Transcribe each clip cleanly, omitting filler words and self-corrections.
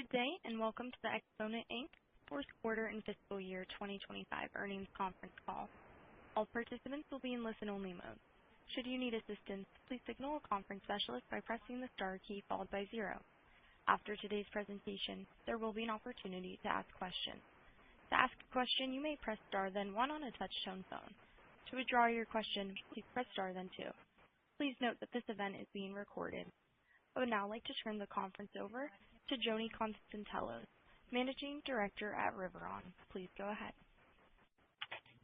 Good day, and welcome to the Exponent, Inc. Fourth Quarter and Fiscal Year 2025 Earnings Conference Call. All participants will be in listen-only mode. Should you need assistance, please signal a conference specialist by pressing the star key followed by 0. After today's presentation, there will be an opportunity to ask questions. To ask a question, you may press star then 1 on a touch-tone phone. To withdraw your question, please press star then 2. Please note that this event is being recorded. I would now like to turn the conference over to Joni Constantelos, Managing Director at Riveron. Please go ahead.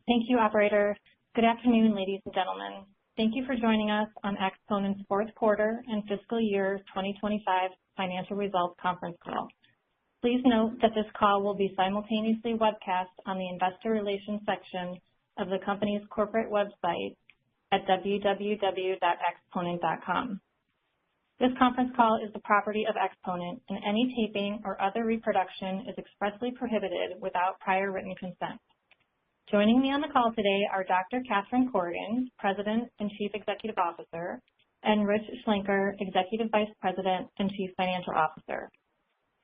Thank you, Operator. Good afternoon, ladies and gentlemen. Thank you for joining us on Exponent's Fourth Quarter and Fiscal Year 2025 Financial Results Conference Call. Please note that this call will be simultaneously webcast on the Investor Relations section of the company's corporate website at www.exponent.com. This conference call is the property of Exponent, and any taping or other reproduction is expressly prohibited without prior written consent. Joining me on the call today are Dr. Catherine Corrigan, President and Chief Executive Officer, and Rich Schlenker, Executive Vice President and Chief Financial Officer.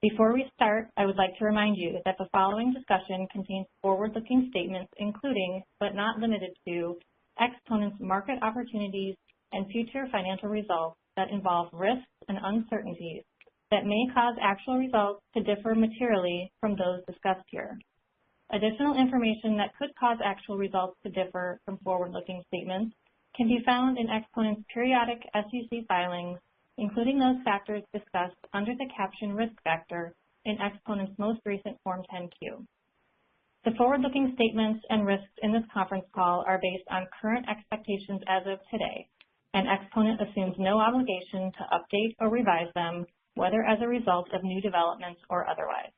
Before we start, I would like to remind you that the following discussion contains forward-looking statements including, but not limited to, Exponent's market opportunities and future financial results that involve risks and uncertainties that may cause actual results to differ materially from those discussed here. Additional information that could cause actual results to differ from forward-looking statements can be found in Exponent's periodic SEC filings, including those factors discussed under the caption Risk Factor in Exponent's most recent Form 10-Q. The forward-looking statements and risks in this conference call are based on current expectations as of today, and Exponent assumes no obligation to update or revise them, whether as a result of new developments or otherwise.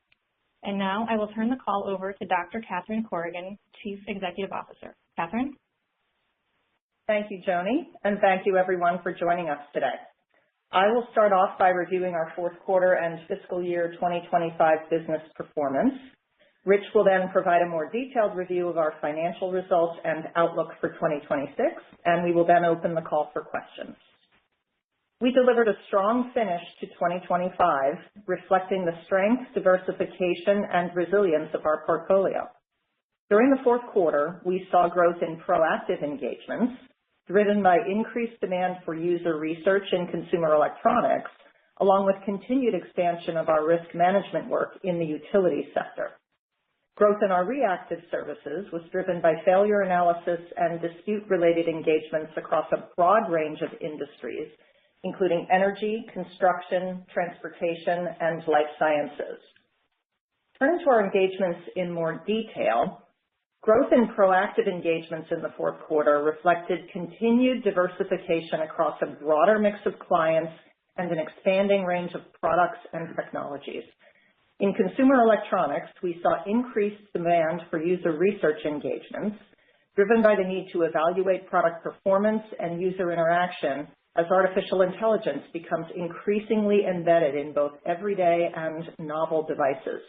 And now I will turn the call over to Dr. Catherine Corrigan, Chief Executive Officer. Catherine? Thank you, Joni, and thank you everyone for joining us today. I will start off by reviewing our fourth quarter and fiscal year 2025 business performance. Rich will then provide a more detailed review of our financial results and outlook for 2026, and we will then open the call for questions. We delivered a strong finish to 2025, reflecting the strength, diversification, and resilience of our portfolio. During the fourth quarter, we saw growth in proactive engagements, driven by increased demand for user research in consumer electronics, along with continued expansion of our risk management work in the utility sector. Growth in our reactive services was driven by failure analysis and dispute-related engagements across a broad range of industries, including energy, construction, transportation, and life sciences. Turning to our engagements in more detail, growth in proactive engagements in the fourth quarter reflected continued diversification across a broader mix of clients and an expanding range of products and technologies. In consumer electronics, we saw increased demand for user research engagements, driven by the need to evaluate product performance and user interaction as artificial intelligence becomes increasingly embedded in both everyday and novel devices.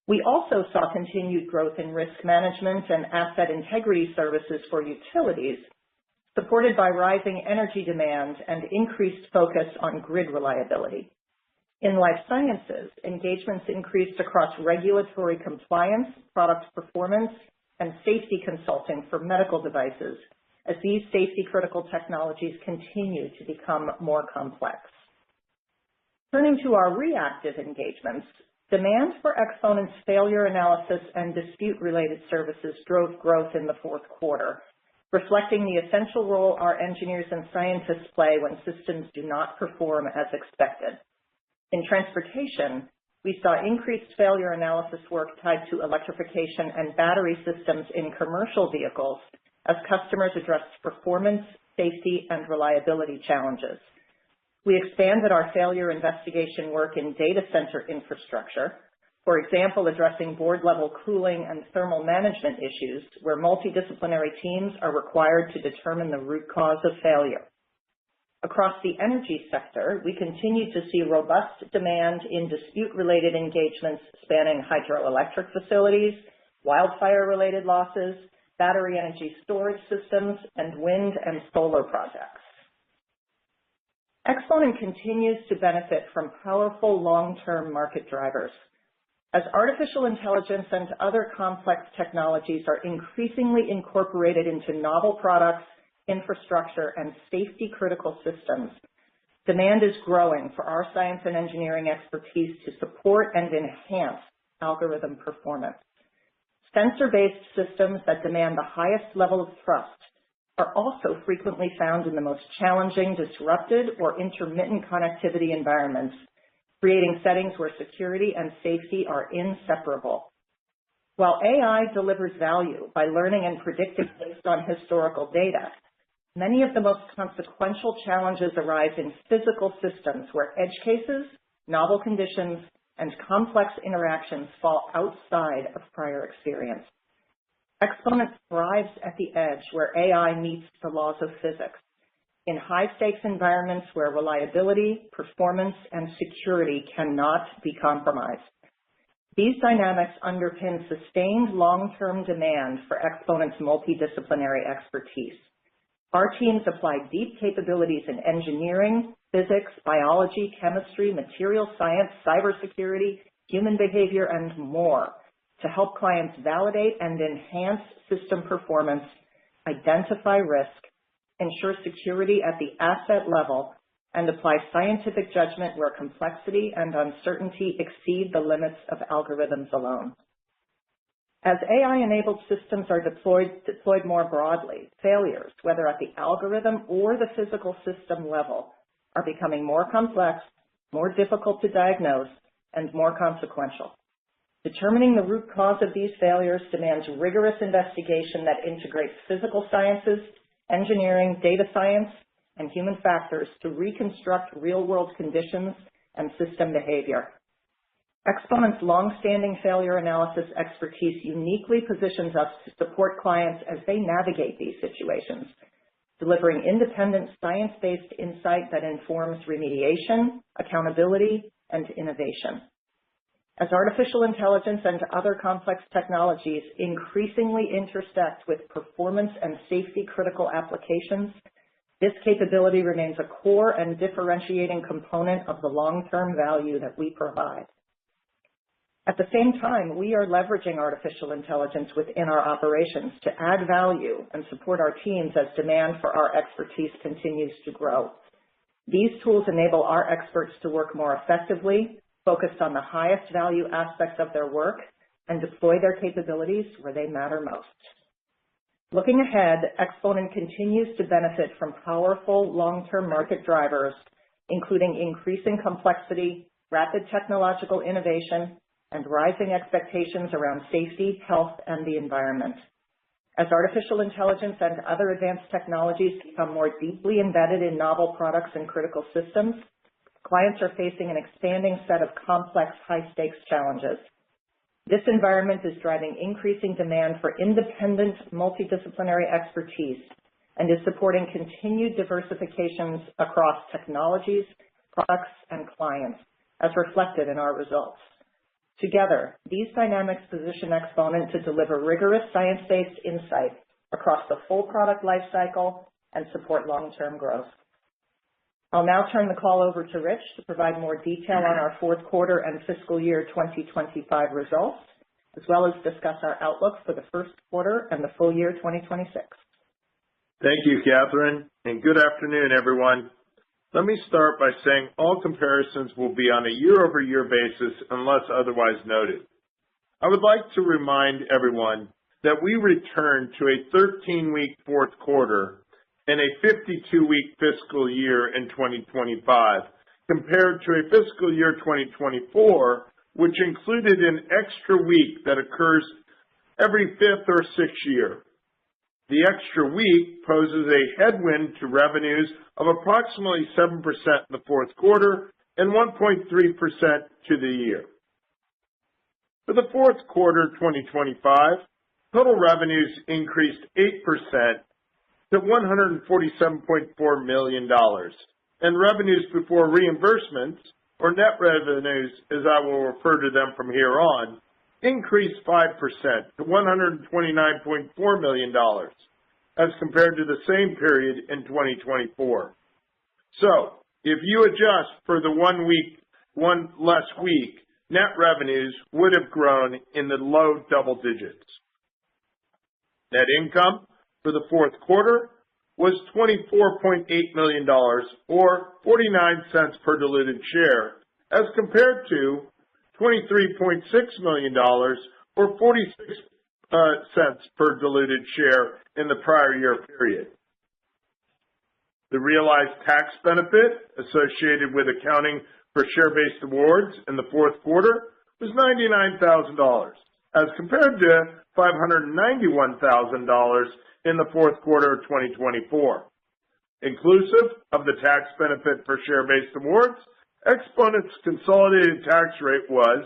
We also saw continued growth in risk management and asset integrity services for utilities, supported by rising energy demand and increased focus on grid reliability. In life sciences, engagements increased across regulatory compliance, product performance, and safety consulting for medical devices, as these safety-critical technologies continue to become more complex. Turning to our reactive engagements, demand for Exponent's failure analysis and dispute-related services drove growth in the fourth quarter, reflecting the essential role our engineers and scientists play when systems do not perform as expected. In transportation, we saw increased failure analysis work tied to electrification and battery systems in commercial vehicles as customers addressed performance, safety, and reliability challenges. We expanded our failure investigation work in data center infrastructure, for example, addressing board-level cooling and thermal management issues where multidisciplinary teams are required to determine the root cause of failure. Across the energy sector, we continue to see robust demand in dispute-related engagements spanning hydroelectric facilities, wildfire-related losses, battery energy storage systems, and wind and solar projects. Exponent continues to benefit from powerful long-term market drivers. As artificial intelligence and other complex technologies are increasingly incorporated into novel products, infrastructure, and safety-critical systems, demand is growing for our science and engineering expertise to support and enhance algorithm performance. Sensor-based systems that demand the highest level of trust are also frequently found in the most challenging, disrupted, or intermittent connectivity environments, creating settings where security and safety are inseparable. While AI delivers value by learning and predicting based on historical data, many of the most consequential challenges arise in physical systems where edge cases, novel conditions, and complex interactions fall outside of prior experience. Exponent thrives at the edge where AI meets the laws of physics, in high-stakes environments where reliability, performance, and security cannot be compromised. These dynamics underpin sustained long-term demand for Exponent's multidisciplinary expertise. Our teams apply deep capabilities in engineering, physics, biology, chemistry, material science, cybersecurity, human behavior, and more to help clients validate and enhance system performance, identify risk, ensure security at the asset level, and apply scientific judgment where complexity and uncertainty exceed the limits of algorithms alone. As AI-enabled systems are deployed more broadly, failures, whether at the algorithm or the physical system level, are becoming more complex, more difficult to diagnose, and more consequential. Determining the root cause of these failures demands rigorous investigation that integrates physical sciences, engineering, data science, and human factors to reconstruct real-world conditions and system behavior. Exponent's long-standing failure analysis expertise uniquely positions us to support clients as they navigate these situations, delivering independent science-based insight that informs remediation, accountability, and innovation. As artificial intelligence and other complex technologies increasingly intersect with performance and safety-critical applications, this capability remains a core and differentiating component of the long-term value that we provide. At the same time, we are leveraging artificial intelligence within our operations to add value and support our teams as demand for our expertise continues to grow. These tools enable our experts to work more effectively, focused on the highest value aspects of their work, and deploy their capabilities where they matter most. Looking ahead, Exponent continues to benefit from powerful long-term market drivers, including increasing complexity, rapid technological innovation, and rising expectations around safety, health, and the environment. As artificial intelligence and other advanced technologies become more deeply embedded in novel products and critical systems, clients are facing an expanding set of complex, high-stakes challenges. This environment is driving increasing demand for independent, multidisciplinary expertise and is supporting continued diversifications across technologies, products, and clients, as reflected in our results. Together, these dynamics position Exponent to deliver rigorous science-based insight across the full product lifecycle and support long-term growth. I'll now turn the call over to Rich to provide more detail on our fourth quarter and fiscal year 2025 results, as well as discuss our outlook for the first quarter and the full year 2026. Thank you, Catherine, and good afternoon, everyone. Let me start by saying all comparisons will be on a year-over-year basis unless otherwise noted. I would like to remind everyone that we returned to a 13-week fourth quarter and a 52-week fiscal year in 2025, compared to a fiscal year 2024, which included an extra week that occurs every fifth or sixth year. The extra week poses a headwind to revenues of approximately 7% in the fourth quarter and 1.3% to the year. For the fourth quarter 2025, total revenues increased 8% to $147.4 million, and revenues before reimbursements, or net revenues as I will refer to them from here on, increased 5% to $129.4 million as compared to the same period in 2024. So, If you adjust for the one less week, net revenues would have grown in the low double digits. Net income for the fourth quarter was $24.8 million, or 49 cents per diluted share, as compared to $23.6 million, or 46 cents per diluted share in the prior year period. The realized tax benefit associated with accounting for share-based awards in the fourth quarter was $99,000, as compared to $591,000 in the fourth quarter of 2024. Inclusive of the tax benefit for share-based awards, Exponent's consolidated tax rate was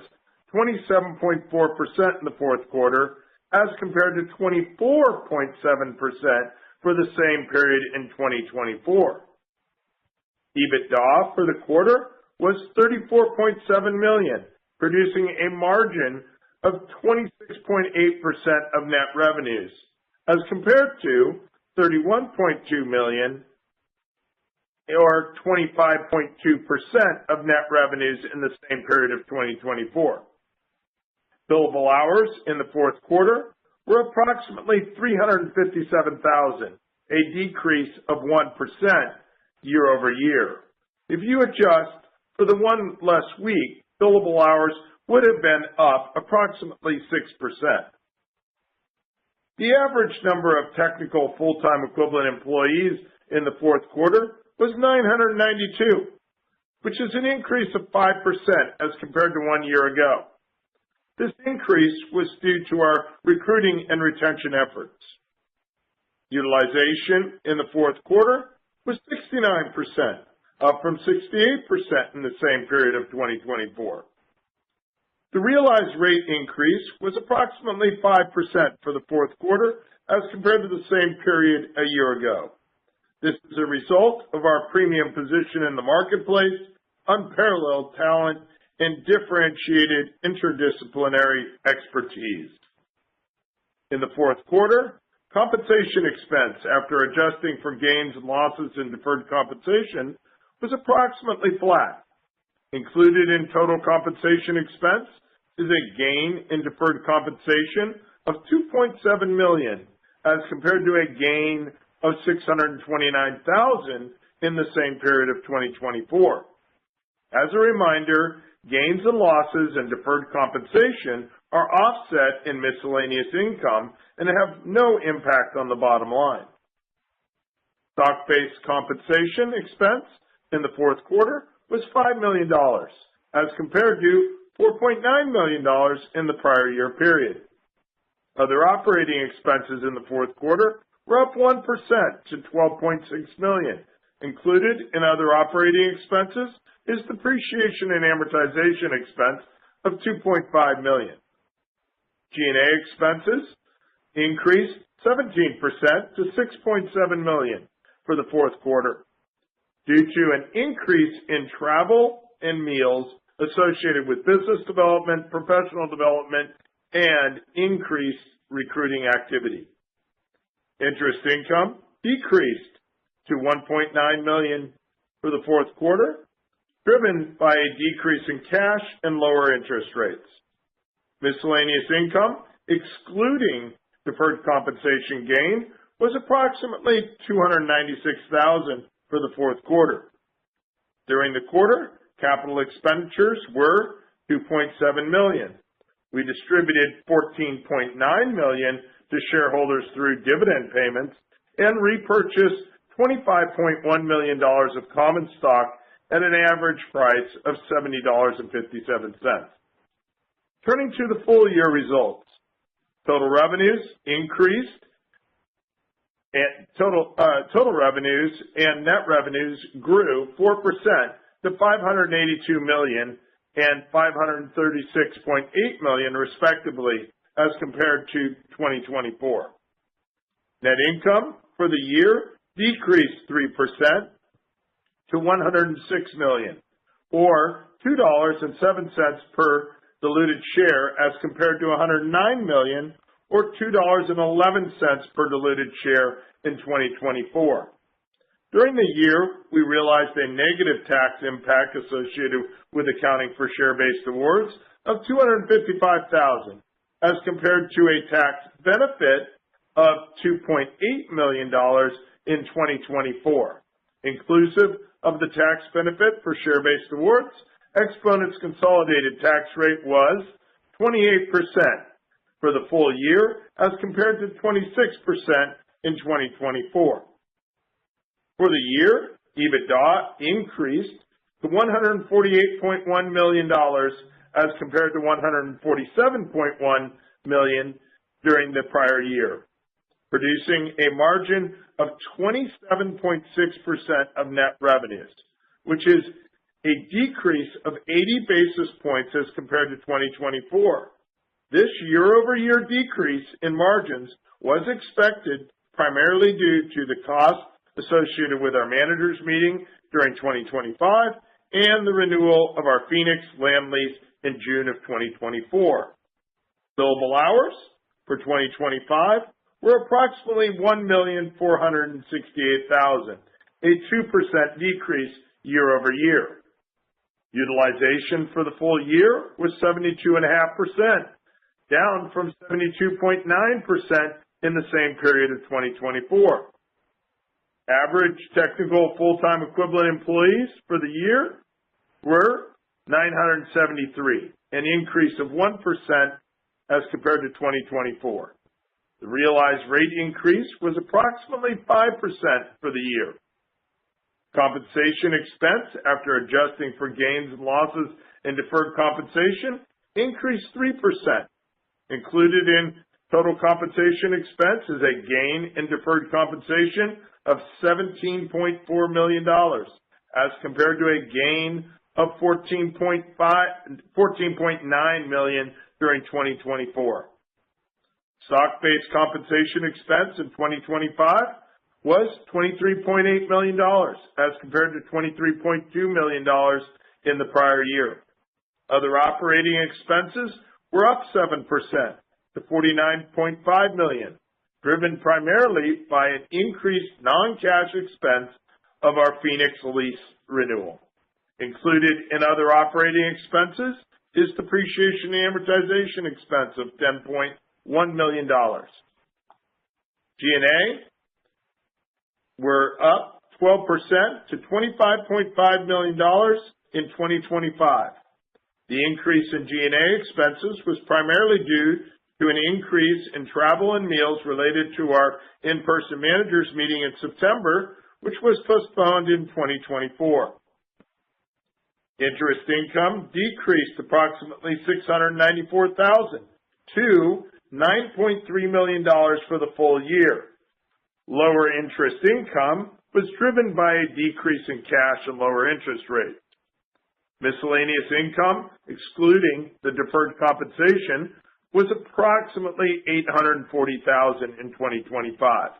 27.4% in the fourth quarter, as compared to 24.7% for the same period in 2024. EBITDA for the quarter was $34.7 million, producing a margin of 26.8% of net revenues, as compared to $31.2 million, or 25.2% of net revenues in the same period of 2024. Billable hours in the fourth quarter were approximately 357,000, a decrease of 1% year over year. If you adjust for the one less week, billable hours would have been up approximately 6%. The average number of technical full-time equivalent employees in the fourth quarter was 992, which is an increase of 5% as compared to 1 year ago. This increase was due to our recruiting and retention efforts. Utilization in the fourth quarter was 69%, up from 68% in the same period of 2024. The realized rate increase was approximately 5% for the fourth quarter as compared to the same period a year ago. This is a result of our premium position in the marketplace, unparalleled talent, and differentiated interdisciplinary expertise. In the fourth quarter, compensation expense after adjusting for gains and losses in deferred compensation was approximately flat. Included in total compensation expense is a gain in deferred compensation of $2.7 million as compared to a gain of $629,000 in the same period of 2024. As a reminder, gains and losses and deferred compensation are offset in miscellaneous income and have no impact on the bottom line. Stock-based compensation expense in the fourth quarter was $5 million, as compared to $4.9 million in the prior year period. Other operating expenses in the fourth quarter were up 1% to $12.6 million. Included in other operating expenses is depreciation and amortization expense of $2.5 million. G&A expenses increased 17% to $6.7 million for the fourth quarter due to an increase in travel and meals associated with business development, professional development, and increased recruiting activity. Interest income decreased to $1.9 million for the fourth quarter, driven by a decrease in cash and lower interest rates. Miscellaneous income, excluding deferred compensation gain, was approximately $296,000 for the fourth quarter. During the quarter, capital expenditures were $2.7 million. We distributed $14.9 million to shareholders through dividend payments and repurchased $25.1 million of common stock at an average price of $70.57. Turning to the full year results, total revenues increased, and total revenues and net revenues grew 4% to $582 million and $536.8 million, respectively, as compared to 2024. Net income for the year decreased 3% to $106 million, or $2.07 per diluted share, as compared to $109 million, or $2.11 per diluted share in 2024. During the year, we realized a negative tax impact associated with accounting for share-based awards of $255,000 as compared to a tax benefit of $2.8 million in 2024. Inclusive of the tax benefit for share-based awards, Exponent's consolidated tax rate was 28% for the full year as compared to 26% in 2024. For the year, EBITDA increased to $148.1 million as compared to $147.1 million during the prior year, producing a margin of 27.6% of net revenues, which is a decrease of 80 basis points as compared to 2024. This year-over-year decrease in margins was expected primarily due to the cost associated with our managers meeting during 2025 and the renewal of our Phoenix land lease in June of 2024. Billable hours for 2025 were approximately 1,468,000, a 2% decrease year over year. Utilization for the full year was 72.5%, down from 72.9% in the same period of 2024. Average technical full-time equivalent employees for the year were 973, an increase of 1% as compared to 2024. The realized rate increase was approximately 5% for the year. Compensation expense, after adjusting for gains and losses in deferred compensation, increased 3%. Included in total compensation expense is a gain in deferred compensation of $17.4 million as compared to a gain of $14.9 million during 2024. Stock-based compensation expense in 2025 was $23.8 million as compared to $23.2 million in the prior year. Other operating expenses were up 7% to $49.5 million, driven primarily by an increased non-cash expense of our Phoenix lease renewal. Included in other operating expenses is depreciation and amortization expense of $10.1 million. G&A were up 12% to $25.5 million in 2025. The increase in G&A expenses was primarily due to an increase in travel and meals related to our in-person managers meeting in September, which was postponed in 2024. Interest income decreased approximately $694,000 to $9.3 million for the full year. Lower interest income was driven by a decrease in cash and lower interest rates. Miscellaneous income, excluding the deferred compensation, was approximately $840,000 in 2025.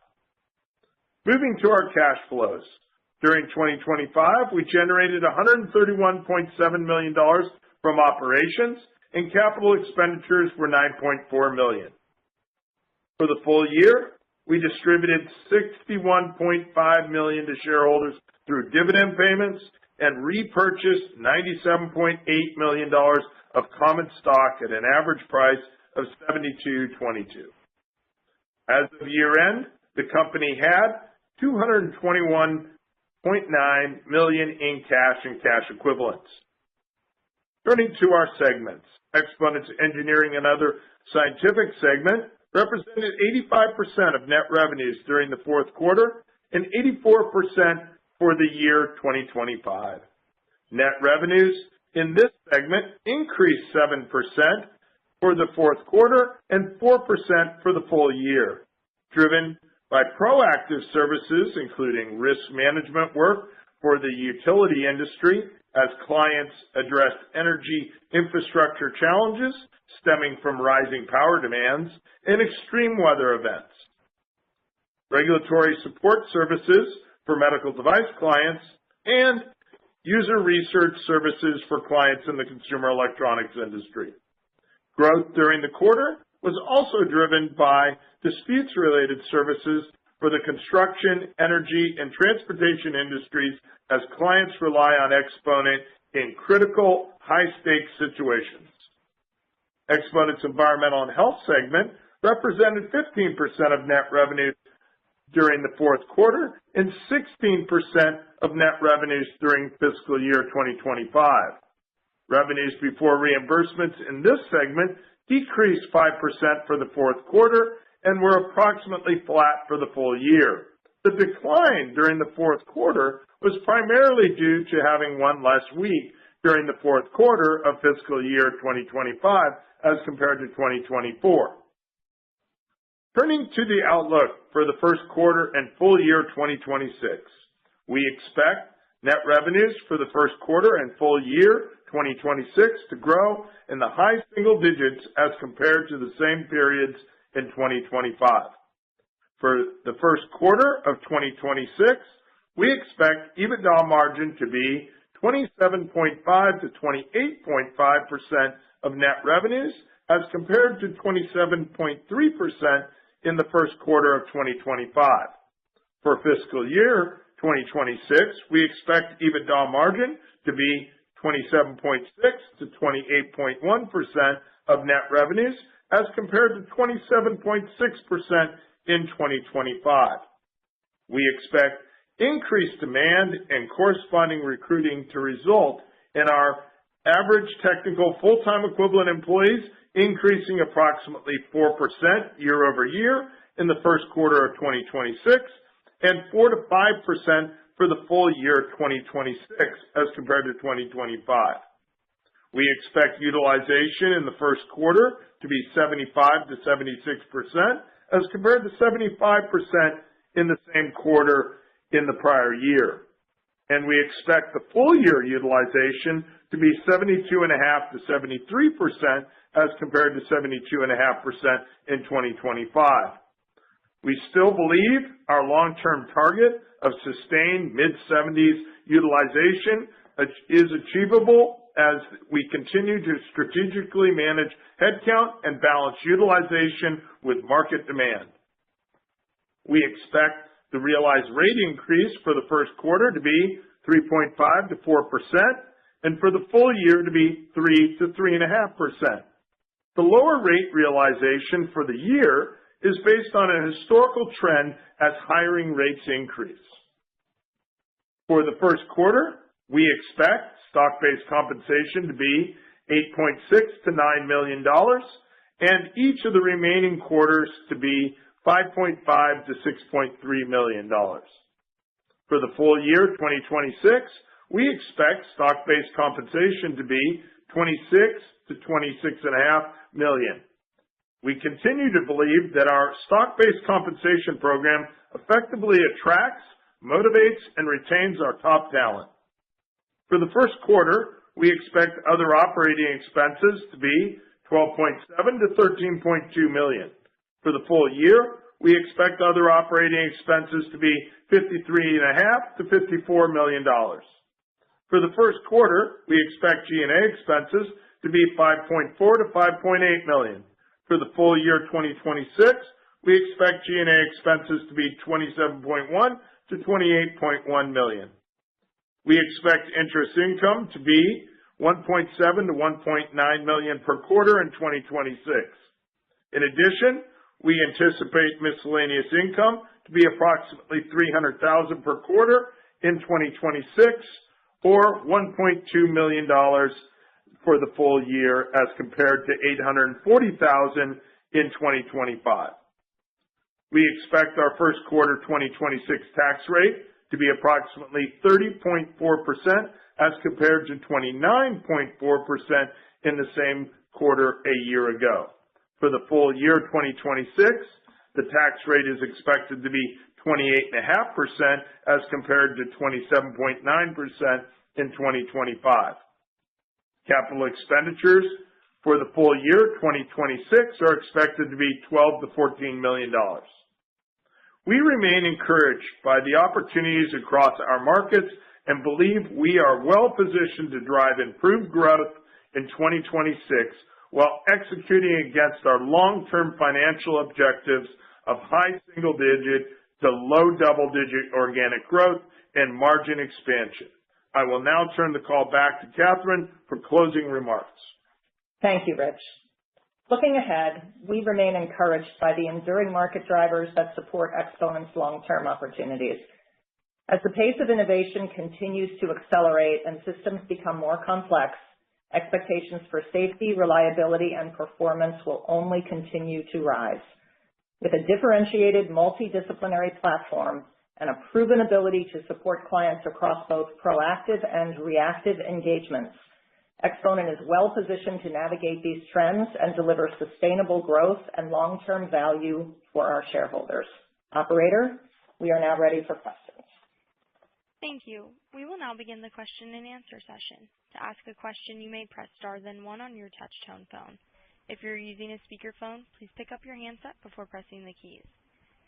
Moving to our cash flows. During 2025, we generated $131.7 million from operations, and capital expenditures were $9.4 million. For the full year, we distributed $61.5 million to shareholders through dividend payments and repurchased $97.8 million of common stock at an average price of $72.22. As of year-end, the company had $221.9 million in cash and cash equivalents. Turning to our segments, Exponent's engineering and other scientific segment represented 85% of net revenues during the fourth quarter and 84% for the year 2025. Net revenues in this segment increased 7% for the fourth quarter and 4% for the full year, driven by proactive services, including risk management work for the utility industry as clients addressed energy infrastructure challenges stemming from rising power demands and extreme weather events. Regulatory support services for medical device clients and user research services for clients in the consumer electronics industry. Growth during the quarter was also driven by disputes-related services for for the construction, energy, and transportation industries as clients rely on Exponent in critical, high-stakes situations. Exponent's Environmental and Health segment represented 15% of net revenues during the fourth quarter and 16% of net revenues during fiscal year 2025. Revenues before reimbursements in this segment decreased 5% for the fourth quarter and were approximately flat for the full year. The decline during the fourth quarter was primarily due to having one less week during the fourth quarter of fiscal year 2025 as compared to 2024. Turning to the outlook for the first quarter and full year 2026, we expect net revenues for the first quarter and full year 2026 to grow in the high single digits as compared to the same periods in 2025. For the first quarter of 2026, we expect EBITDA margin to be 27.5 to 28.5% of net revenues as compared to 27.3% in the first quarter of 2025. For fiscal year 2026, we expect EBITDA margin to be 27.6 to 28.1% of net revenues as compared to 27.6% in 2025. We expect increased demand and corresponding recruiting to result in our average technical full-time equivalent employees increasing approximately 4% year over year in the first quarter of 2026 and 4 to 5% for the full year 2026 as compared to 2025. We expect utilization in the first quarter to be 75 to 76% as compared to 75% in the same quarter in the prior year. And we expect the full year utilization to be 72.5 to 73% as compared to 72.5% in 2025. We still believe our long-term target of sustained mid-70s utilization is achievable as we continue to strategically manage headcount and balance utilization with market demand. We expect the realized rate increase for the first quarter to be 3.5 to 4% and for the full year to be 3 to 3.5%. The lower rate realization for the year is based on a historical trend as hiring rates increase. For the first quarter, we expect stock-based compensation to be $8.6 to $9 million and each of the remaining quarters to be $5.5 to $6.3 million. For the full year 2026, we expect stock-based compensation to be $26 to $26.5 million. We continue to believe that our stock-based compensation program effectively attracts, motivates, and retains our top talent. For the first quarter, we expect other operating expenses to be $12.7 to $13.2 million. For the full year, we expect other operating expenses to be $53.5 to $54 million. For the first quarter, we expect G&A expenses to be $5.4 to $5.8 million. For the full year 2026, we expect G&A expenses to be $27.1 to $28.1 million. We expect interest income to be $1.7 to $1.9 million per quarter in 2026. In addition, we anticipate miscellaneous income to be approximately $300,000 per quarter in 2026 or $1.2 million for the full year as compared to $840,000 in 2025. We expect our first quarter 2026 tax rate to be approximately 30.4% as compared to 29.4% in the same quarter a year ago. For the full year 2026, the tax rate is expected to be 28.5% as compared to 27.9% in 2025. Capital expenditures for the full year 2026 are expected to be $12 to $14 million. We remain encouraged by the opportunities across our markets and believe we are well positioned to drive improved growth in 2026 while executing against our long-term financial objectives of high single-digit to low double-digit organic growth and margin expansion. I will now turn the call back to Catherine for closing remarks. Thank you, Rich. Looking ahead, we remain encouraged by the enduring market drivers that support Exponent's long-term opportunities. As the pace of innovation continues to accelerate and systems become more complex, expectations for safety, reliability, and performance will only continue to rise. With a differentiated multidisciplinary platform and a proven ability to support clients across both proactive and reactive engagements, Exponent is well positioned to navigate these trends and deliver sustainable growth and long-term value for our shareholders. Operator, we are now ready for questions. Thank you. We will now begin the question and answer session. To ask a question, you may press star then one on your touch-tone phone. If you're using a speakerphone, please pick up your handset before pressing the keys.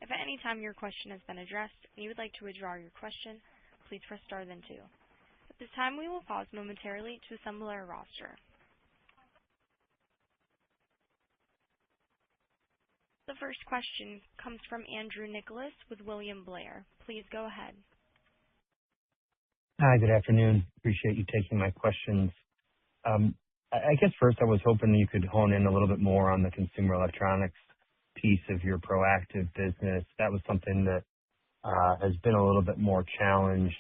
If at any time your question has been addressed and you would like to withdraw your question, please press star then two. At this time, we will pause momentarily to assemble our roster. The first question comes from Andrew Nicholas with William Blair. Please go ahead. Hi, good afternoon. Appreciate you taking my questions. I guess first I was hoping you could hone in a little bit more on the consumer electronics piece of your proactive business. That was something that has been a little bit more challenged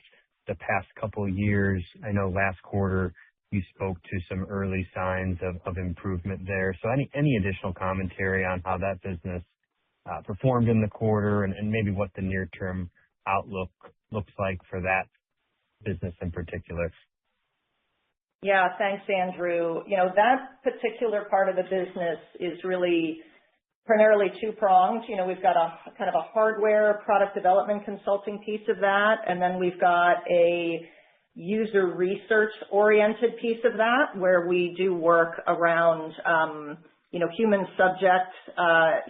the past couple of years. I know last quarter you spoke to some early signs of improvement there. So any additional commentary on how that business performed in the quarter and maybe what the near-term outlook looks like for that business in particular? Yeah, thanks, Andrew. That particular part of the business is really primarily two-pronged. We've got a kind of a hardware product development consulting piece of that, and then we've got a user research-oriented piece of that where we do work around, human subject,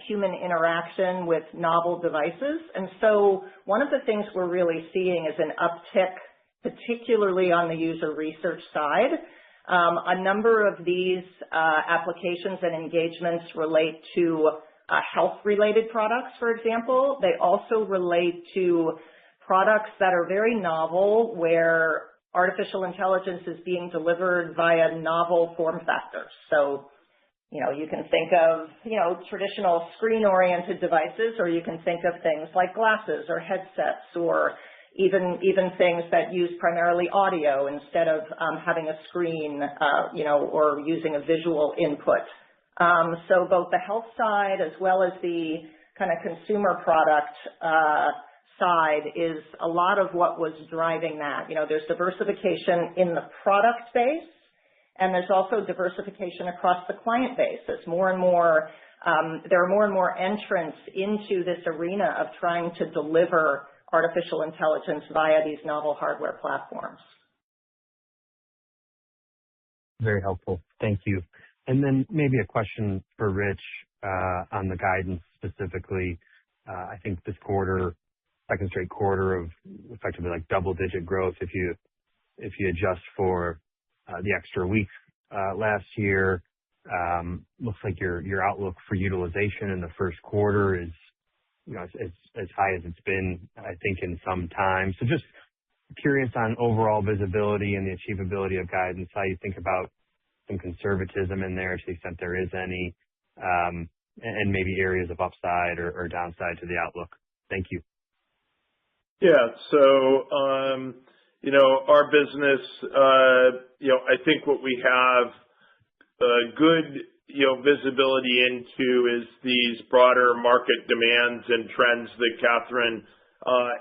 human interaction with novel devices. And so one of the things we're really seeing is an uptick, particularly on the user research side. A number of these applications and engagements relate to health-related products, for example. They also relate to products that are very novel where artificial intelligence is being delivered via novel form factors. So, you can think of, traditional screen-oriented devices, or you can think of things like glasses or headsets, or even things that use primarily audio instead of having a screen, or using a visual input. So both the health side as well as the kind of consumer product side is a lot of what was driving that. There's diversification in the product space, and there's also diversification across the client base. As more and more, there are more and more entrants into this arena of trying to deliver artificial intelligence via these novel hardware platforms. Very helpful. Thank you. And then maybe a question for Rich on the guidance specifically. I think this quarter, second straight quarter of effectively like double-digit growth if you adjust for the extra week last year. Looks like your outlook for utilization in the first quarter is as high as it's been, I think, in some time. So just curious on overall visibility and the achievability of guidance, how you think about some conservatism in there to the extent there is any, and maybe areas of upside or downside to the outlook. Thank you. Yeah. So, our business, I think what we have good, visibility into is these broader market demands and trends that Catherine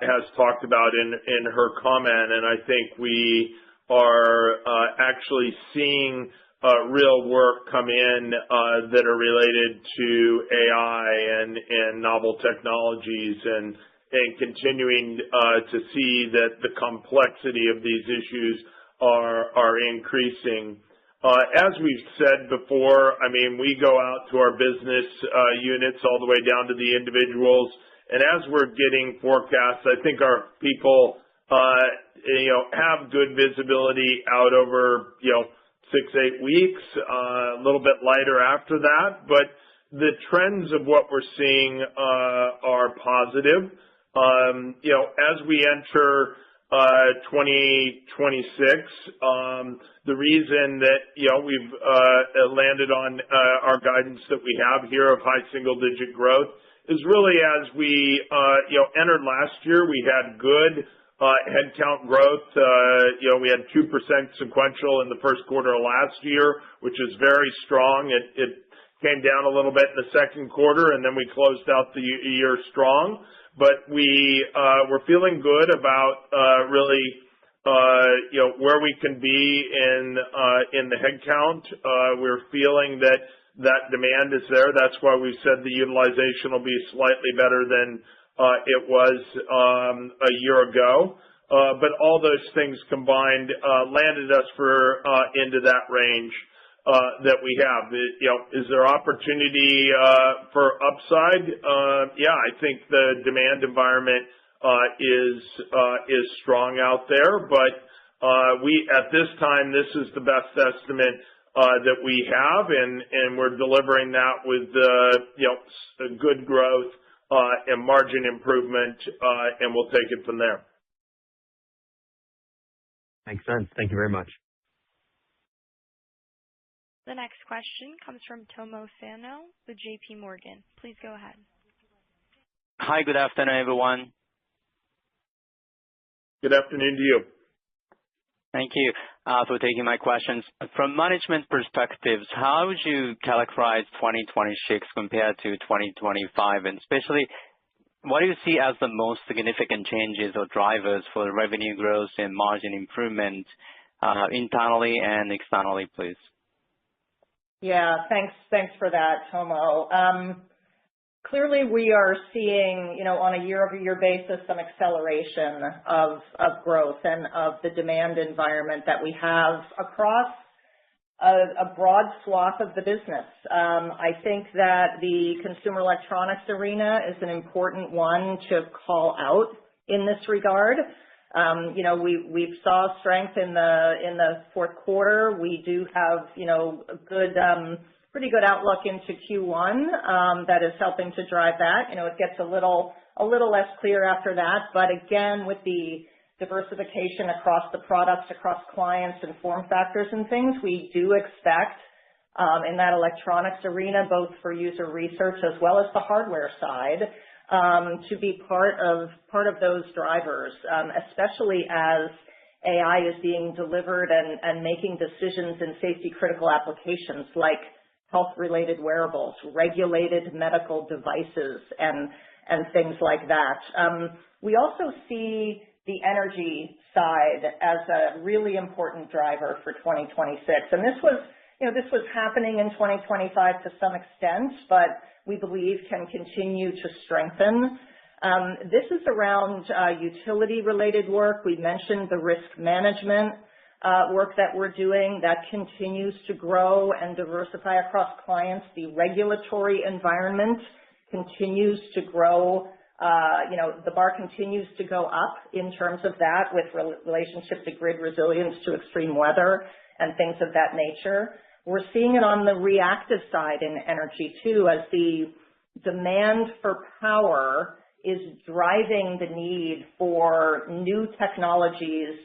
has talked about in her comment. And I think we are actually seeing real work come in that are related to AI and novel technologies and continuing to see that the complexity of these issues are increasing. As we've said before, we go out to our business units all the way down to the individuals, and as we're getting forecasts, I think our people, have good visibility out over, 6-8 weeks, a little bit lighter after that, but the trends of what we're seeing are positive. As we enter 2026, the reason that we've landed on our guidance that we have here of high single-digit growth is really as we entered last year, we had good headcount growth. We had 2% sequential in the first quarter of last year, which is very strong. It came down a little bit in the second quarter, and then we closed out the year strong. But we're feeling good about really where we can be in the headcount. We're feeling that demand is there. That's why we said the utilization will be slightly better than it was a year ago. But all those things combined landed us into that range that we have. Is there opportunity for upside? Yeah, I think the demand environment is strong out there, but at this time, this is the best estimate that we have, and we're delivering that with good growth and margin improvement, and we'll take it from there. Makes sense. Thank you very much. The next question comes from Tomo Sano with JP Morgan. Please go ahead. Hi, good afternoon, everyone. Good afternoon to you. Thank you for taking my questions. From management perspectives, how would you characterize 2026 compared to 2025? And especially, what do you see as the most significant changes or drivers for the revenue growth and margin improvement internally and externally, please? Yeah, thanks for that, Tomo. Clearly, we are seeing, on a year-over-year basis, some acceleration of growth and of the demand environment that we have across a broad swath of the business. I think that the consumer electronics arena is an important one to call out in this regard. We saw strength in the fourth quarter. We do have, a pretty good outlook into Q1 that is helping to drive that. It gets a little less clear after that, but again, with the diversification across the products, across clients and form factors and things, we do expect in that electronics arena, both for user research as well as the hardware side, to be part of those drivers, especially as AI is being delivered and making decisions in safety critical applications like health-related wearables, regulated medical devices, and things like that. We also see the energy side as a really important driver for 2026, and this was happening in 2025 to some extent, but we believe can continue to strengthen. This is around utility-related work. We mentioned the risk management work that we're doing that continues to grow and diversify across clients. The regulatory environment continues to grow. The bar continues to go up in terms of that with relationship to grid resilience, to extreme weather, and things of that nature. We're seeing it on the reactive side in energy too, as the demand for power is driving the need for new technologies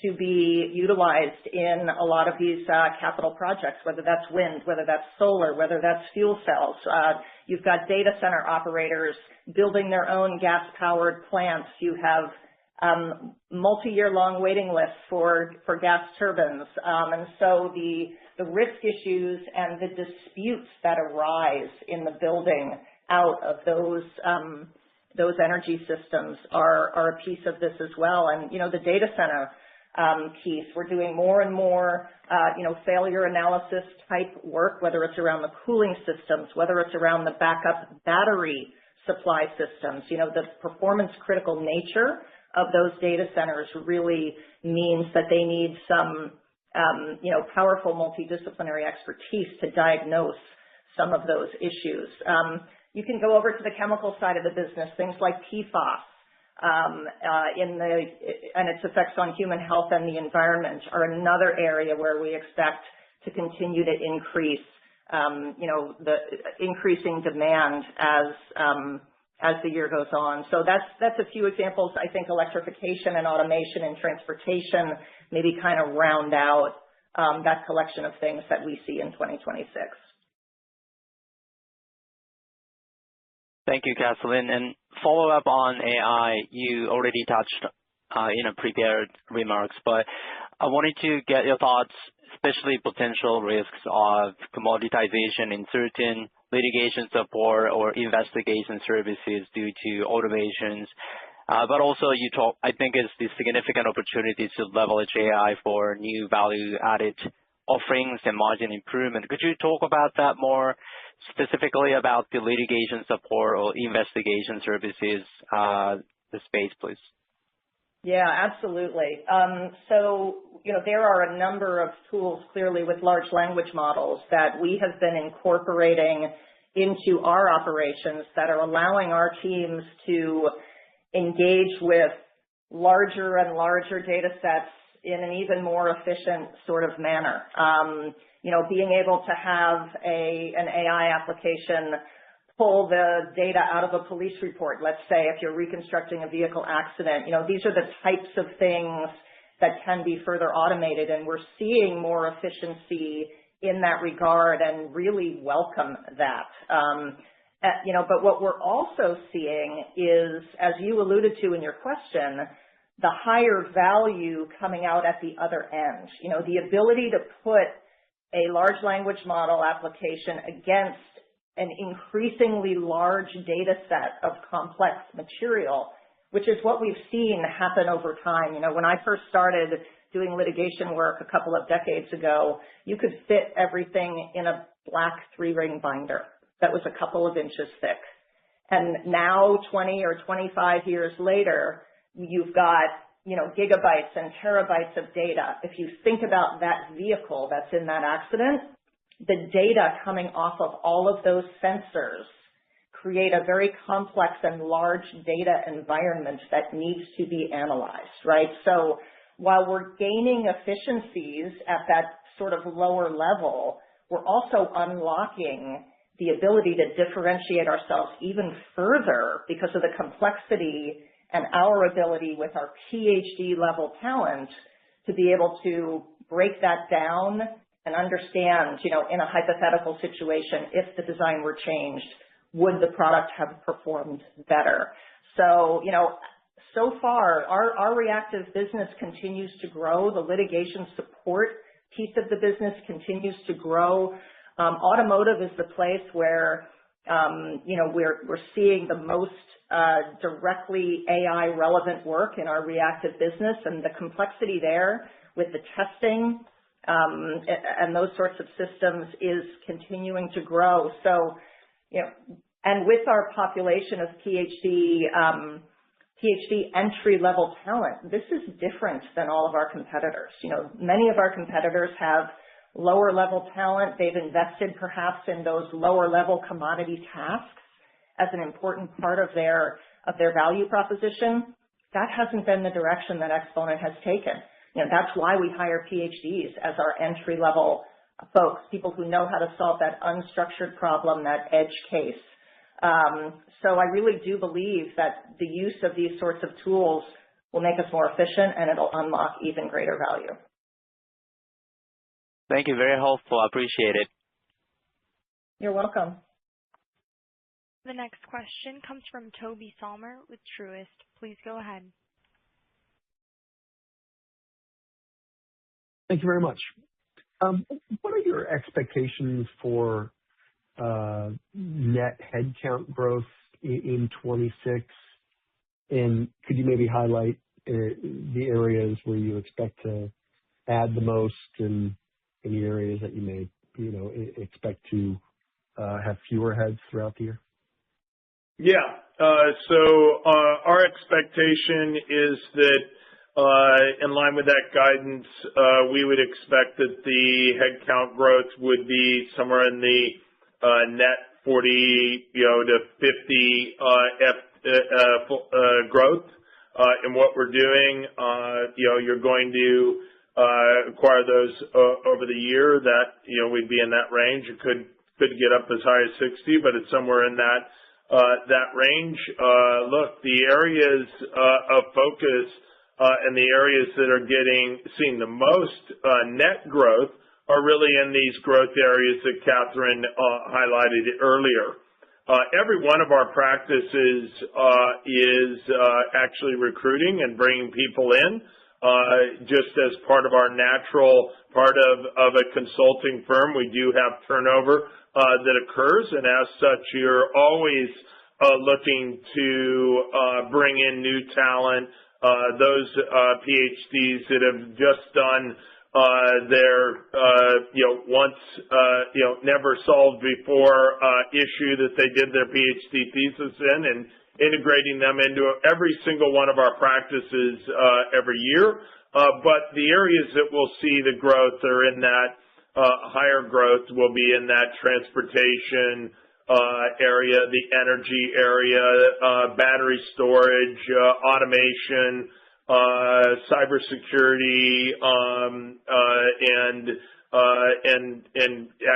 to be utilized in a lot of these capital projects, whether that's wind, whether that's solar, whether that's fuel cells. You've got data center operators building their own gas-powered plants. You have multi-year long waiting lists for gas turbines. And so the risk issues and the disputes that arise in the building out of those energy systems are a piece of this as well. And, the data center piece, we're doing more and more, failure analysis type work, whether it's around the cooling systems, whether it's around the backup battery supply systems. The performance critical nature of those data centers really means that they need some, powerful multidisciplinary expertise to diagnose some of those issues. You can go over to the chemical side of the business, things like PFAS, and its effects on human health and the environment are another area where we expect to continue to increase, the increasing demand as the year goes on. So that's a few examples. I think electrification and automation and transportation maybe kind of round out that collection of things that we see in 2026. Thank you, Kathleen. And follow up on AI, you already touched in a prepared remarks, but I wanted to get your thoughts, especially potential risks of commoditization in certain litigation support or investigation services due to automations. But also I think it's the significant opportunity to leverage AI for new value-added offerings and margin improvement. Could you talk about that more specifically about the litigation support or investigation services, the space, please? Yeah, absolutely. So, there are a number of tools clearly with large language models that we have been incorporating into our operations that are allowing our teams to engage with larger and larger data sets in an even more efficient sort of manner. Being able to have an AI application pull the data out of a police report, let's say, if you're reconstructing a vehicle accident, these are the types of things that can be further automated, and we're seeing more efficiency in that regard and really welcome that. But what we're also seeing is, as you alluded to in your question, the higher value coming out at the other end. The ability to put a large language model application against an increasingly large data set of complex material, which is what we've seen happen over time. When I first started doing litigation work a couple of decades ago, you could fit everything in a black 3-ring binder that was a couple of inches thick. And now, 20 or 25 years later, you've got, gigabytes and terabytes of data. If you think about that vehicle that's in that accident, the data coming off of all of those sensors create a very complex and large data environment that needs to be analyzed, right? So while we're gaining efficiencies at that sort of lower level, we're also unlocking the ability to differentiate ourselves even further because of the complexity and our ability with our PhD level talent to be able to break that down and understand, in a hypothetical situation, if the design were changed, would the product have performed better? So, so far, our reactive business continues to grow. The litigation support piece of the business continues to grow. Automotive is the place where, we're seeing the most directly AI relevant work in our reactive business, and the complexity there with the testing and those sorts of systems is continuing to grow. So, and with our population of PhD entry-level talent, this is different than all of our competitors. Many of our competitors have lower-level talent. They've invested perhaps in those lower-level commodity tasks as an important part of their value proposition. That hasn't been the direction that Exponent has taken. That's why we hire PhDs as our entry-level folks, people who know how to solve that unstructured problem, that edge case. So I really do believe that the use of these sorts of tools will make us more efficient, and it'll unlock even greater value. Thank you. Very helpful. I appreciate it. You're welcome. The next question comes from Toby Sommer with Truist. Please go ahead. Thank you very much. What are your expectations for net headcount growth in 26? And could you maybe highlight the areas where you expect to add the most and any areas that you may, expect to have fewer heads throughout the year? Yeah. So our expectation is that in line with that guidance, we would expect that the headcount growth would be somewhere in the net 40 to 50 growth in what we're doing. You're going to acquire those over the year that we'd be in that range. It could get up as high as 60, but it's somewhere in that that range. Look, the areas of focus and the areas that are seeing the most net growth are really in these growth areas that Catherine highlighted earlier. Every one of our practices is actually recruiting and bringing people in, just as part of our natural part of a consulting firm. We do have turnover that occurs, and as such, you're always looking to bring in new talent, those PhDs that have just done their once never solved before issue that they did their PhD thesis in, and integrating them into every single one of our practices every year. But the areas that we'll see the growth are in that higher growth will be in that transportation area, the energy area, battery storage, automation, cybersecurity, and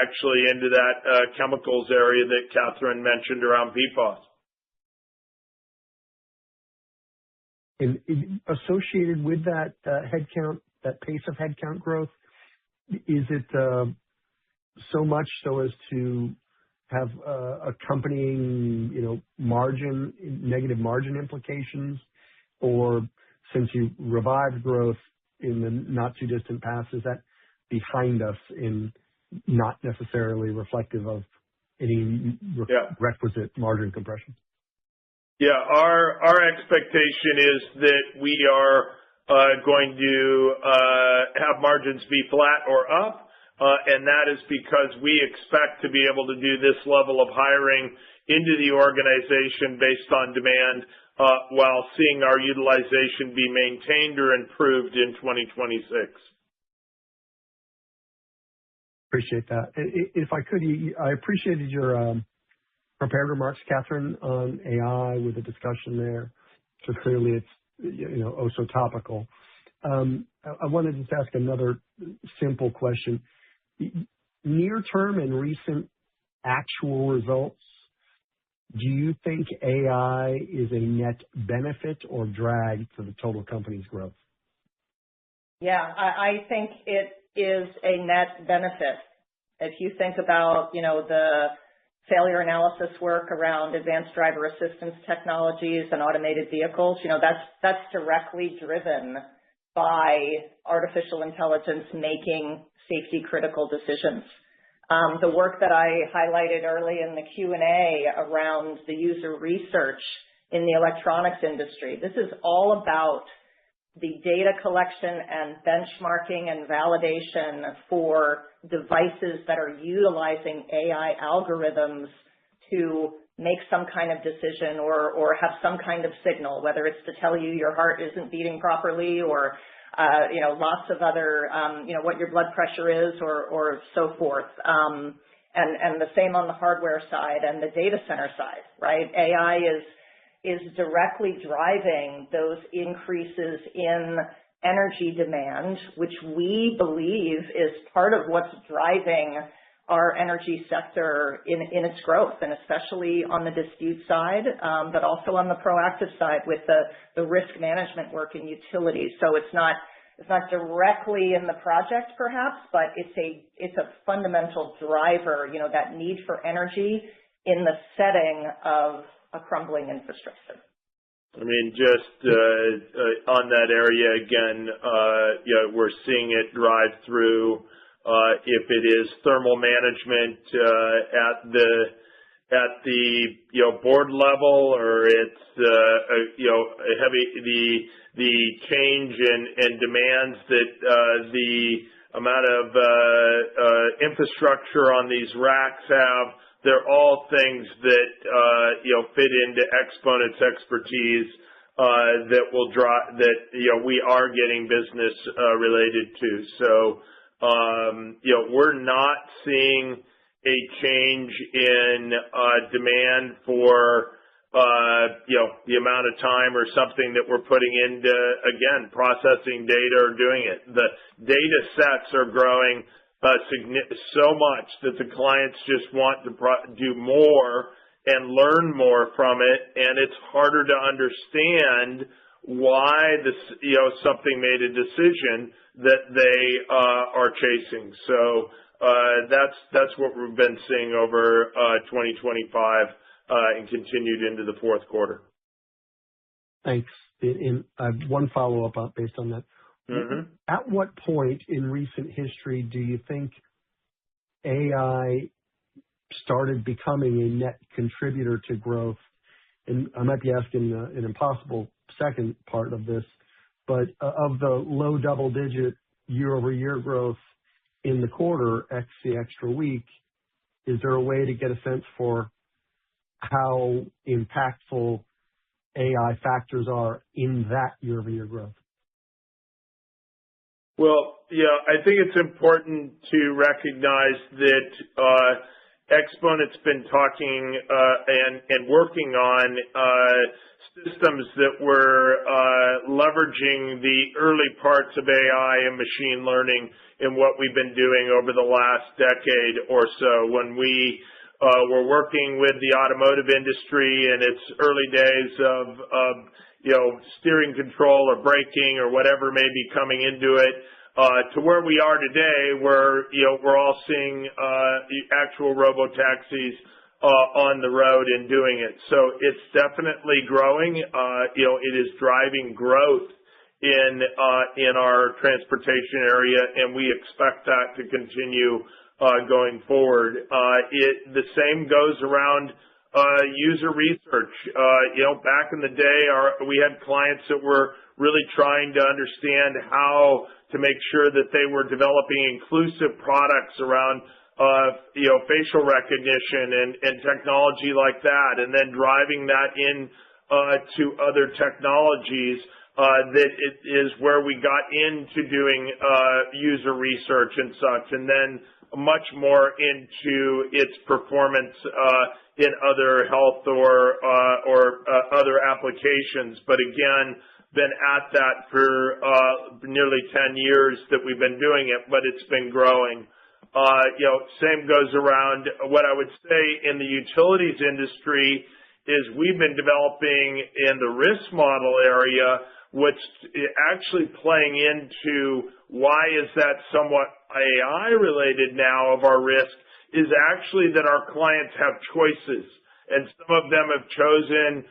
actually into that chemicals area that Catherine mentioned around PFAS. And associated with that headcount, that pace of headcount growth, is it so much so as to have accompanying, negative margin implications, or since you revived growth in the not too distant past, is that behind us in not necessarily reflective of any requisite margin compression? Yeah, our expectation is that we are going to have margins be flat or up, and that is because we expect to be able to do this level of hiring into the organization based on demand, while seeing our utilization be maintained or improved in 2026. Appreciate that. If I could, I appreciated your prepared remarks, Catherine, on AI with the discussion there. So clearly it's, oh so topical. I wanted to just ask another simple question. Near term and recent actual results, do you think AI is a net benefit or drag to the total company's growth? Yeah, I think it is a net benefit. If you think about, the failure analysis work around advanced driver assistance technologies and automated vehicles, that's directly driven by artificial intelligence making safety critical decisions. The work that I highlighted early in the Q&A around the user research in the electronics industry, this is all about the data collection and benchmarking and validation for devices that are utilizing AI algorithms to make some kind of decision or have some kind of signal, whether it's to tell you your heart isn't beating properly or lots of other, what your blood pressure is or so forth. And the same on the hardware side and the data center side, right? AI is directly driving those increases in energy demand, which we believe is part of what's driving our energy sector in its growth, and especially on the dispute side, but also on the proactive side with the risk management work in utilities. So it's not directly in the project perhaps, but it's a fundamental driver, that need for energy in the setting of a crumbling infrastructure. I mean, just on that area again, we're seeing it drive through. If it is thermal management at the board level, or it's heavy the change in demands that the amount of infrastructure on these racks have. They're all things that fit into Exponent's expertise that will drive that we are getting business related to. So we're not seeing a change in demand for the amount of time or something that we're putting into, again, processing data or doing it. The data sets are growing so much that the clients just want to do more and learn more from it, and it's harder to understand why something made a decision that they are chasing. So that's what we've been seeing over 2025 and continued into the fourth quarter. Thanks. And I have one follow-up based on that. Mm-hmm. At what point in recent history do you think AI started becoming a net contributor to growth? And I might be asking an impossible second part of this, but of the low double-digit year-over-year growth in the quarter, ex the extra week, is there a way to get a sense for how impactful AI factors are in that year-over-year growth? Well, yeah, I think it's important to recognize that Exponent's been talking and working on systems that were leveraging the early parts of AI and machine learning in what we've been doing over the last decade or so. When we were working with the automotive industry in its early days of steering control or braking or whatever may be coming into it, to where we are today, where we're all seeing actual robo-taxis on the road and doing it. So it's definitely growing. It is driving growth in our transportation area, and we expect that to continue going forward. The same goes around user research. Back in the day, we had clients that were really trying to understand how to make sure that they were developing inclusive products around facial recognition and technology like that, and then driving that in to other technologies. That it is where we got into doing user research and such, and then much more into its performance in other health or other applications. But again, been at that for nearly 10 years that we've been doing it, but it's been growing. Same goes around what I would say in the utilities industry is we've been developing in the risk model area, what's actually playing into why is that somewhat AI related now of our risk is actually that our clients have choices, and some of them have chosen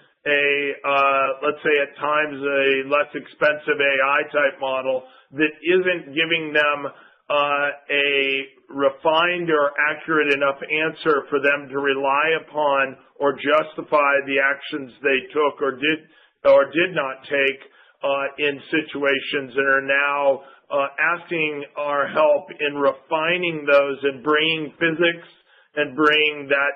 let's say at times a less expensive AI type model that isn't giving them a refined or accurate enough answer for them to rely upon or justify the actions they took or did not take in situations, and are now asking our help in refining those and bringing physics and bring that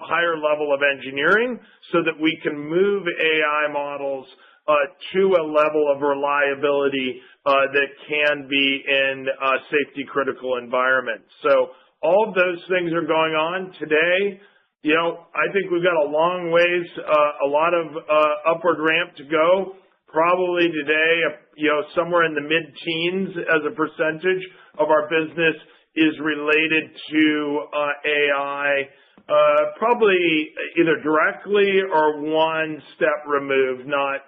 higher level of engineering so that we can move AI models to a level of reliability that can be in safety critical environments. So all of those things are going on today. I think we've got a long ways, a lot of upward ramp to go. Probably today, somewhere in the mid-teens as a percentage of our business is related to AI, probably either directly or one step removed, not,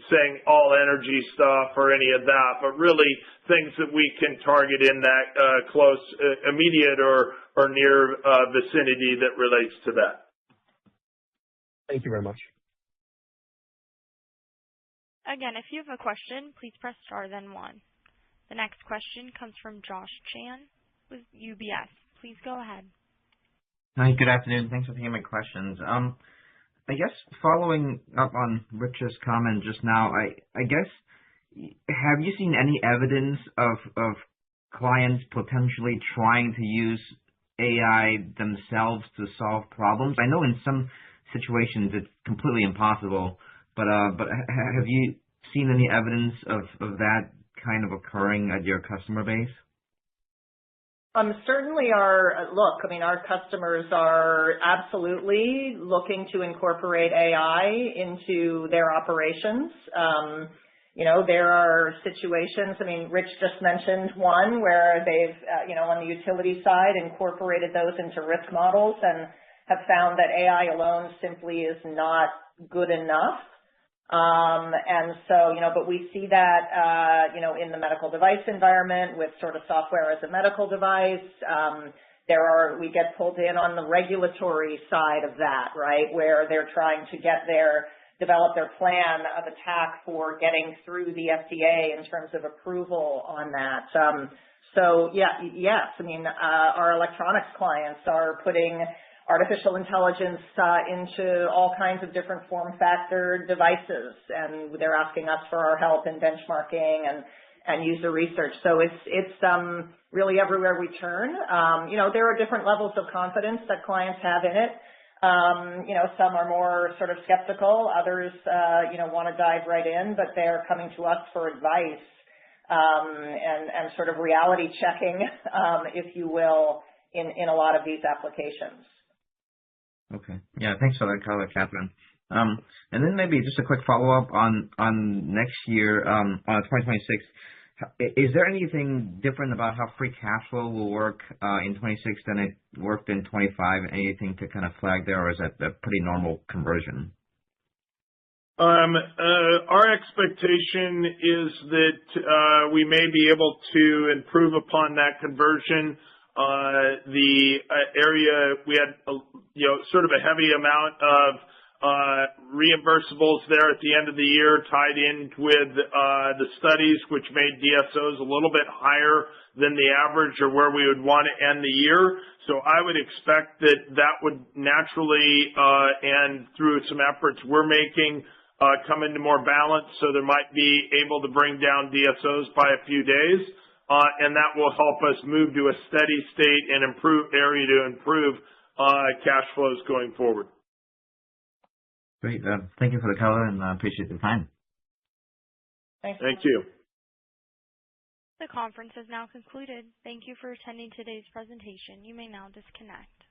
saying all energy stuff or any of that, but really things that we can target in that close, immediate or near vicinity that relates to that. Thank you very much. Again, if you have a question, please press star then one. The next question comes from Josh Chan with UBS. Please go ahead. Hi, good afternoon. Thanks for taking my questions. I guess following up on Rich's comment just now, I guess, have you seen any evidence of clients potentially trying to use AI themselves to solve problems? I know in some situations it's completely impossible, but have you seen any evidence of that kind of occurring at your customer base? Certainly our customers are absolutely looking to incorporate AI into their operations. There are situations, Rich just mentioned one where they've, on the utility side, incorporated those into risk models. And, have found that AI alone simply is not good enough. And so, but we see that, in the medical device environment with sort of software as a medical device. We get pulled in on the regulatory side of that, right, where they're trying to develop their plan of attack for getting through the FDA in terms of approval on that. Yes, our electronics clients are putting artificial intelligence into all kinds of different form factor devices, and they're asking us for our help in benchmarking and user research. So it's really everywhere we turn. There are different levels of confidence that clients have in it. Some are more sort of skeptical. Others, want to dive right in, but they're coming to us for advice and sort of reality checking, if you will, in a lot of these applications. Okay. Yeah, thanks for that color, Catherine. And then maybe just a quick follow-up on next year, on 2026. Is there anything different about how free cash flow will work in 26 than it worked in 25? Anything to kind of flag there, or is that a pretty normal conversion? Our expectation is that we may be able to improve upon that conversion. The area we had, sort of a heavy amount of reimbursables there at the end of the year tied in with the studies, which made DSOs a little bit higher than the average or where we would want to end the year. So I would expect that would naturally, and through some efforts we're making, come into more balance. So there might be able to bring down DSOs by a few days. And that will help us move to a steady state and improve cash flows going forward. Great. Thank you for the color, and I appreciate the time. Thank you. The conference has now concluded. Thank you for attending today's presentation. You may now disconnect.